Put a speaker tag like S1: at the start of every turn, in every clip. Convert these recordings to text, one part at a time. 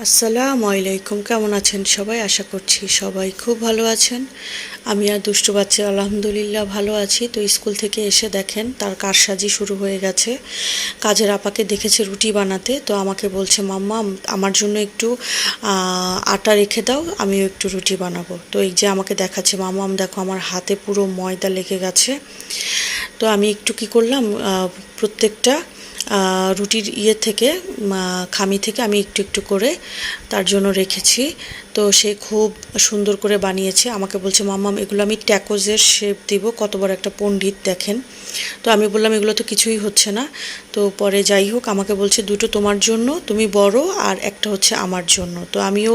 S1: আসসালামু আলাইকুম, কেমন আছেন সবাই? আশা করছি সবাই খুব ভালো আছেন। আমি আর দুষ্টু বাচ্চা আলহামদুলিল্লাহ ভালো আছি। তো স্কুল থেকে এসে দেখেন তার কারসাজি শুরু হয়ে গেছে। কাজের আপাকে দেখেছে রুটি বানাতে, তো আমাকে বলছে মাম্মা আমার জন্য একটু আটা রেখে দাও, আমিও একটু রুটি বানাবো। তো এই যে আমাকে দেখাচ্ছে মাম্মাম দেখো আমার হাতে পুরো ময়দা লেগে গেছে। তো আমি একটু কি করলাম, প্রত্যেকটা রুটির থেকে খামি থেকে আমি একটু একটু করে তার জন্য রেখেছি। তো সে খুব সুন্দর করে বানিয়েছে, আমাকে বলছে মাম্মাম এগুলো আমি ট্যাকোজের শেপ দিব, কত বড় একটা পণ্ডিত দেখেন। তো আমি বললাম এগুলো তো কিছুই হচ্ছে না। তো পরে যাই হোক আমাকে বলছে দুটো তোমার জন্য, তুমি বড়, আর একটা হচ্ছে আমার জন্য। তো আমিও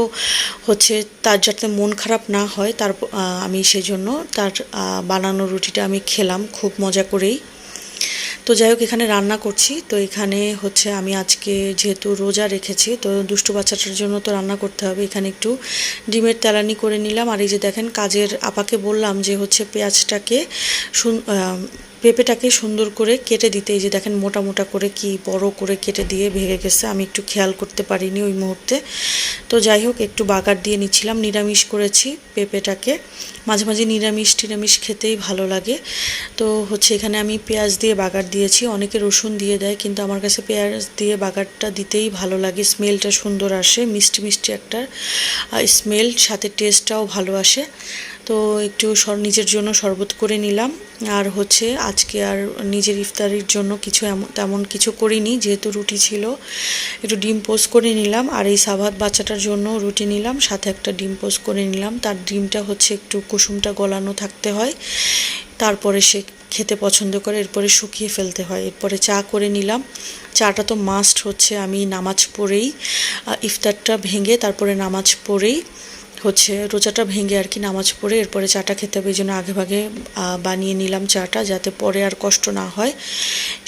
S1: হচ্ছে তার যাতে মন খারাপ না হয় তার আমি সেই জন্য তার বানানো রুটিটা আমি খেলাম খুব মজা করেই। তো যাই হোক এখানে রান্না করছি। তো এখানে হচ্ছে আমি আজকে যেহেতু রোজা রেখেছি, তো দুষ্টু বাচ্চাটার জন্য তো রান্না করতে হবে। এখানে একটু ডিমের তেলানি করে নিলাম। আর এই যে দেখেন কাজের আপাকে বললাম যে হচ্ছে পেঁয়াজটাকে পেঁপেটাকে সুন্দর করে কেটে দিতে। এই যে দেখেন মোটা মোটা করে কি বড় করে কেটে দিয়ে ভেঙে গেছে, আমি একটু খেয়াল করতে পারিনি ওই মুহূর্তে। তো যাই হোক একটু বাগার দিয়ে নিচ্ছিলাম, নিরামিষ করেছি পেঁপেটাকে। মাঝে মাঝে নিরামিষ টিরামিষ খেতেই ভালো লাগে। তো হচ্ছে এখানে আমি পেঁয়াজ দিয়ে বাগার দিয়েছি, অনেকে রসুন দিয়ে দেয়, কিন্তু আমার কাছে পেঁয়াজ দিয়ে বাগারটা দিতেই ভালো লাগে। স্মেলটা সুন্দর আসে, মিষ্টি মিষ্টি একটা স্মেল, সাথে টেস্টটাও ভালো আসে। তো একটু নিজের জন্য শরবত করে নিলাম। আর হচ্ছে আজকে আর নিজের ইফতারির জন্য কিছু তেমন কিছু করিনি, যেহেতু রুটি ছিল। একটু ডিম পোস্ট করে নিলাম, আর এই সাবাত বাচ্চাটার জন্য রুটি নিলাম, সাথে একটা ডিম পোস্ট করে নিলাম। তার ডিমটা হচ্ছে একটু কুসুমটা গলানো থাকতে হয়, তারপরে সে খেতে পছন্দ করে, এরপরে শুকিয়ে ফেলতে হয়। এরপরে চা করে নিলাম। চাটা তো মাস্ট হচ্ছে, আমি নামাজ পড়েই ইফতারটা ভেঙে তারপরে নামাজ পড়েই হচ্ছে রোজাটা ভেঙে আর কি নামাজ পড়ে এরপরে চাটা খেতে হবে। এই জন্য আগে ভাগে বানিয়ে নিলাম চাটা, যাতে পরে আর কষ্ট না হয়।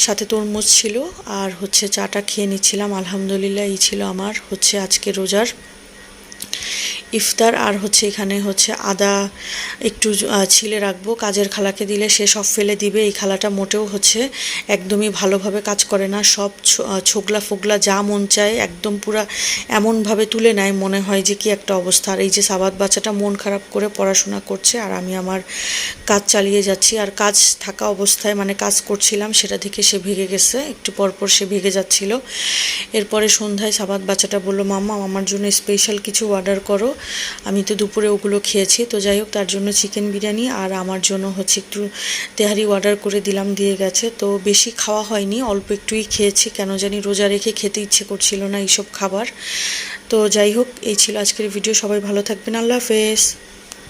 S1: সাথে তরমুজ ছিল, আর হচ্ছে চাটা খেয়ে নিচ্ছিলাম। আলহামদুলিল্লাহ এই ছিল আমার হচ্ছে আজকে রোজার ইফতার। আর হচ্ছে এখানে হচ্ছে আদা একটু ছিলে রাখবো, কাজের খালাকে দিলে সে সব ফেলে দিবে। এই খালাটা মোটেও হচ্ছে একদমই ভালোভাবে কাজ করে না, সব ছোগলা ফোগলা যা মন চায় একদম পুরা এমনভাবে তুলে নেয়, মনে হয় যে কি একটা অবস্থা। আর এই যে সাবাত বাচ্চাটা মন খারাপ করে পড়াশোনা করছে, আর আমি আমার কাজ চালিয়ে যাচ্ছি। আর কাজ থাকা অবস্থায় মানে কাজ করছিলাম, সেটা থেকে সে ভেগে গেছে, একটু পরপর সে ভেগে যাচ্ছিল। এরপরে সন্ধ্যায় সাবাত বাচ্চাটা বললো মাম্মা আমার জন্য স্পেশাল কিছু অর্ডার করো, আমি তো দুপুরে ওগুলো খেয়েছি। তো যাই হোক তার জন্য চিকেন বিরিয়ানি, আর আমার জন্য হচ্ছে একটু তেহারি অর্ডার করে দিলাম, দিয়ে গেছে। তো বেশি খাওয়া হয়নি, অল্প একটুই খেয়েছি, কেন জানি রোজা রেখে খেতে ইচ্ছে করছিল না এইসব খাবার। তো যাই হোক এই ছিল আজকের ভিডিও, সবাই ভালো থাকবেন, আল্লাহ হাফেজ।